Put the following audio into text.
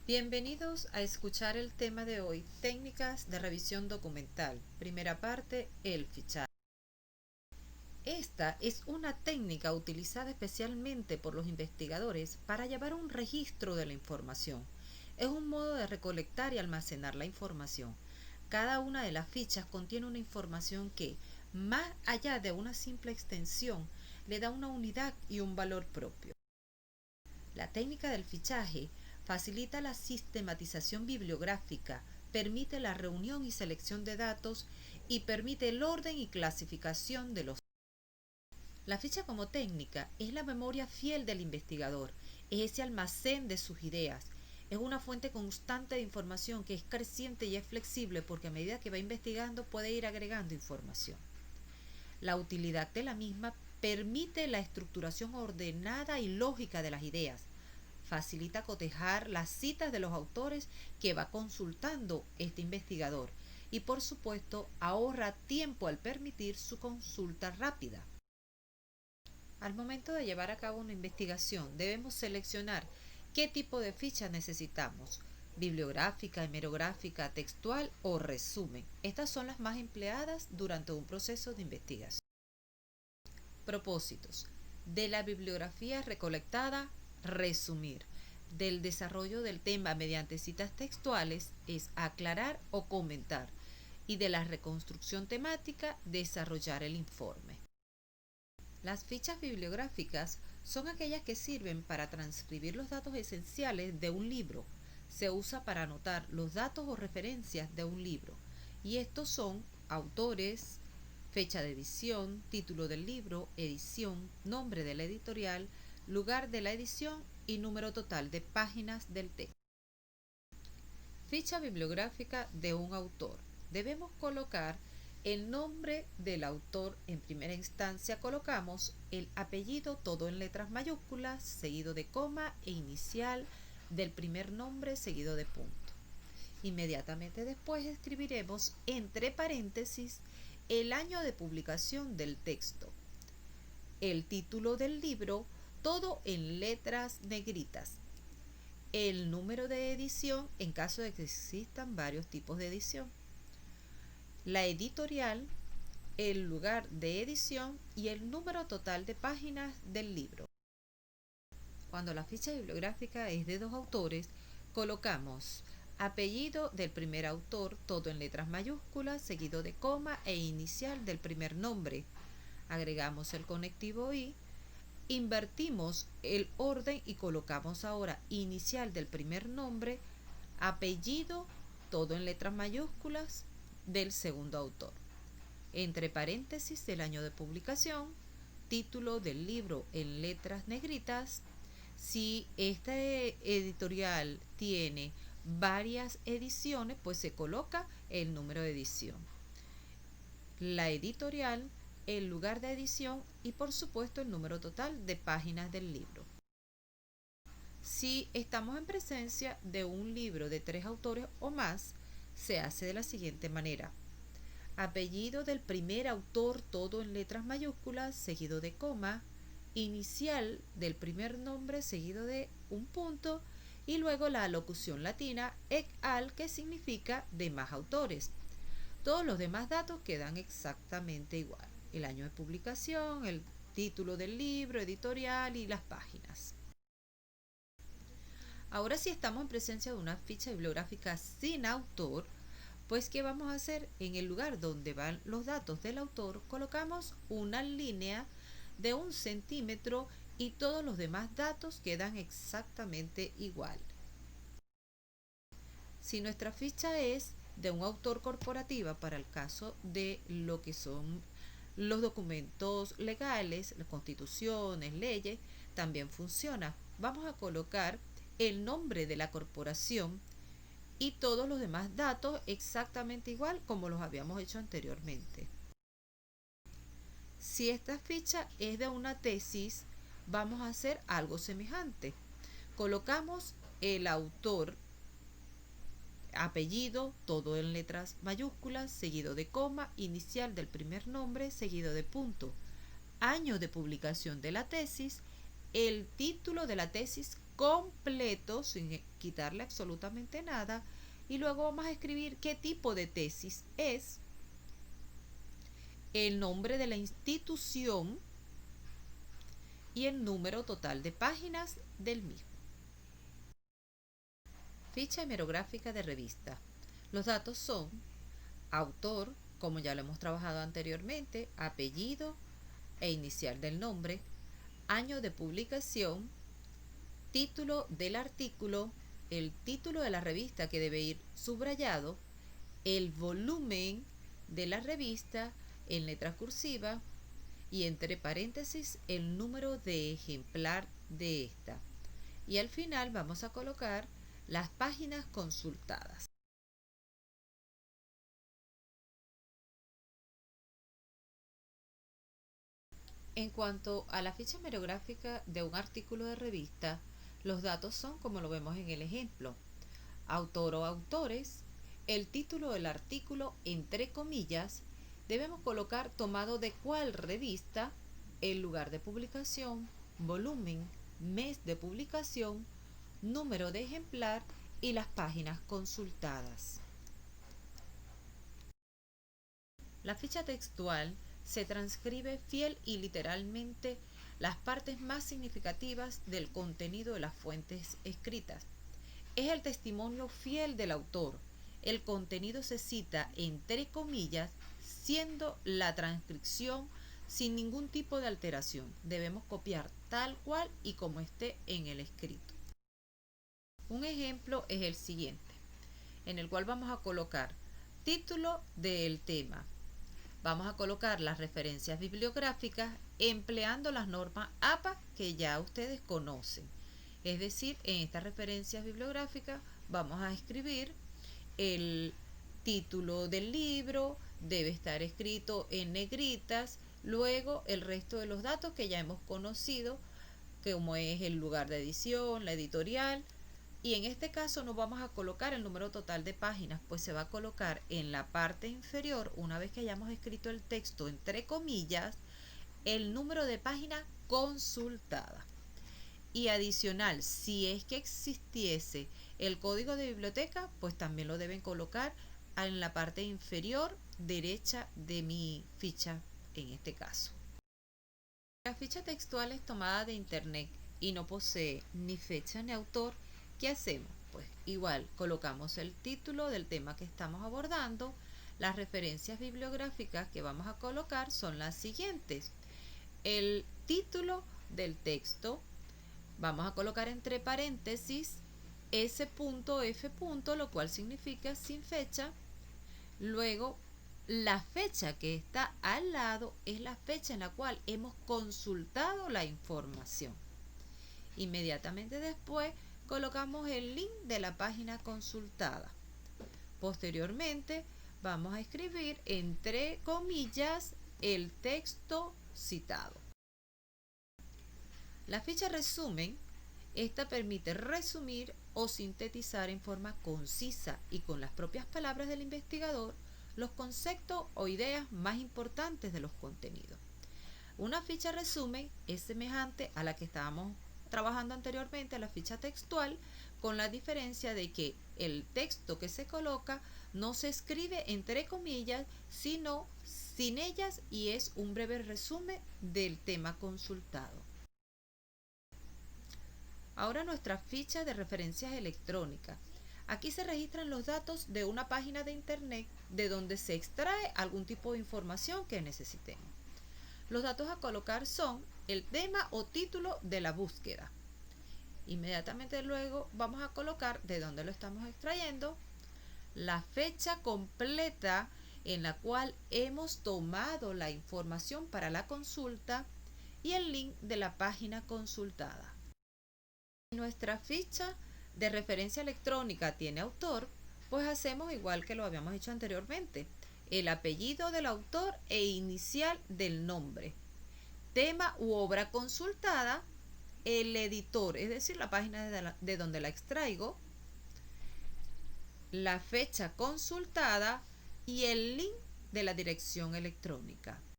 Bienvenidos a escuchar el tema de hoy, técnicas de revisión documental. Primera parte, el fichaje. Esta es una técnica utilizada especialmente por los investigadores para llevar un registro de la información. Es un modo de recolectar y almacenar la información. Cada una de las fichas contiene una información que, más allá de una simple extensión, le da una unidad y un valor propio. La técnica del fichaje facilita la sistematización bibliográfica, permite la reunión y selección de datos y permite el orden y clasificación de los. La ficha como técnica es la memoria fiel del investigador, es ese almacén de sus ideas, es una fuente constante de información que es creciente y es flexible porque a medida que va investigando puede ir agregando información. La utilidad de la misma permite la estructuración ordenada y lógica de las ideas, facilita cotejar las citas de los autores que va consultando este investigador y por supuesto ahorra tiempo al permitir su consulta rápida. Al momento de llevar a cabo una investigación debemos seleccionar qué tipo de ficha necesitamos: bibliográfica, hemerográfica, textual o resumen. Estas son las más empleadas durante un proceso de investigación. Propósitos. De la bibliografía recolectada, resumir. Del desarrollo del tema mediante citas textuales es aclarar o comentar. Y de la reconstrucción temática, desarrollar el informe. Las fichas bibliográficas son aquellas que sirven para transcribir los datos esenciales de un libro. Se usa para anotar los datos o referencias de un libro. Y estos son autores, fecha de edición, título del libro, edición, nombre de la editorial, lugar de la edición y número total de páginas del texto. Ficha bibliográfica de un autor. Debemos colocar el nombre del autor. En primera instancia colocamos el apellido todo en letras mayúsculas, seguido de coma e inicial del primer nombre seguido de punto. Inmediatamente después escribiremos entre paréntesis el año de publicación del texto, el título del libro, todo en letras negritas, el número de edición en caso de que existan varios tipos de edición, la editorial, el lugar de edición y el número total de páginas del libro. Cuando la ficha bibliográfica es de dos autores, colocamos apellido del primer autor, todo en letras mayúsculas, seguido de coma e inicial del primer nombre. Agregamos el conectivo y, invertimos el orden y colocamos ahora inicial del primer nombre, apellido, todo en letras mayúsculas, del segundo autor. Entre paréntesis el año de publicación, título del libro en letras negritas. Si esta editorial tiene varias ediciones, pues se coloca el número de edición, la editorial, el lugar de edición y por supuesto el número total de páginas del libro. Si estamos en presencia de un libro de 3 autores o más, se hace de la siguiente manera: apellido del primer autor todo en letras mayúsculas, seguido de coma, inicial del primer nombre seguido de un punto y luego la alocución latina et al, que significa de más autores. Todos los demás datos quedan exactamente igual: el año de publicación, el título del libro, editorial y las páginas. Ahora, si estamos en presencia de una ficha bibliográfica sin autor, pues ¿qué vamos a hacer? En el lugar donde van los datos del autor colocamos una línea de 1 centímetro y todos los demás datos quedan exactamente igual. Si nuestra ficha es de un autor corporativa, para el caso de lo que son los documentos legales, las constituciones, leyes, también funciona. Vamos a colocar el nombre de la corporación y todos los demás datos exactamente igual como los habíamos hecho anteriormente. Si esta ficha es de una tesis, vamos a hacer algo semejante. Colocamos el autor, apellido, todo en letras mayúsculas, seguido de coma, inicial del primer nombre, seguido de punto, año de publicación de la tesis, el título de la tesis completo sin quitarle absolutamente nada, y luego vamos a escribir qué tipo de tesis es, el nombre de la institución y el número total de páginas del mismo. Ficha hemerográfica de revista. Los datos son autor, como ya lo hemos trabajado anteriormente, apellido e inicial del nombre, año de publicación, título del artículo, el título de la revista que debe ir subrayado, el volumen de la revista en letra cursiva y entre paréntesis el número de ejemplar de esta. Y al final vamos a colocar las páginas consultadas. En cuanto a la ficha hemerográfica de un artículo de revista, los datos son como lo vemos en el ejemplo: autor o autores, el título del artículo entre comillas, debemos colocar tomado de cuál revista, el lugar de publicación, volumen, mes de publicación, número de ejemplar y las páginas consultadas. La ficha textual se transcribe fiel y literalmente las partes más significativas del contenido de las fuentes escritas. Es el testimonio fiel del autor. El contenido se cita entre comillas, siendo la transcripción sin ningún tipo de alteración. Debemos copiar tal cual y como esté en el escrito. Un ejemplo es el siguiente, en el cual vamos a colocar título del tema. Vamos a colocar las referencias bibliográficas empleando las normas APA que ya ustedes conocen. Es decir, en estas referencias bibliográficas vamos a escribir el título del libro, debe estar escrito en negritas, luego el resto de los datos que ya hemos conocido, como es el lugar de edición, la editorial, y en este caso no vamos a colocar el número total de páginas, pues se va a colocar en la parte inferior, una vez que hayamos escrito el texto entre comillas, el número de página consultada. Y adicional, si es que existiese el código de biblioteca, pues también lo deben colocar en la parte inferior derecha de mi ficha en este caso. La ficha textual es tomada de internet y no posee ni fecha ni autor. ¿Qué hacemos? Pues igual colocamos el título del tema que estamos abordando. Las referencias bibliográficas que vamos a colocar son las siguientes: el título del texto, vamos a colocar entre paréntesis S.F. lo cual significa sin fecha. Luego, la fecha que está al lado es la fecha en la cual hemos consultado la información. Inmediatamente después colocamos el link de la página consultada. Posteriormente vamos a escribir entre comillas el texto citado. La ficha resumen, esta permite resumir o sintetizar en forma concisa y con las propias palabras del investigador los conceptos o ideas más importantes de los contenidos. Una ficha resumen es semejante a la que estábamos trabajando anteriormente, a la ficha textual, con la diferencia de que el texto que se coloca no se escribe entre comillas, sino sin ellas, y es un breve resumen del tema consultado. Ahora nuestra ficha de referencias electrónicas. Aquí se registran los datos de una página de internet de donde se extrae algún tipo de información que necesitemos. Los datos a colocar son el tema o título de la búsqueda. Inmediatamente luego vamos a colocar de dónde lo estamos extrayendo, la fecha completa en la cual hemos tomado la información para la consulta y el link de la página consultada. Nuestra ficha de referencia electrónica tiene autor, pues hacemos igual que lo habíamos hecho anteriormente: el apellido del autor e inicial del nombre, tema u obra consultada, el editor, es decir, la página de donde la extraigo, la fecha consultada y el link de la dirección electrónica.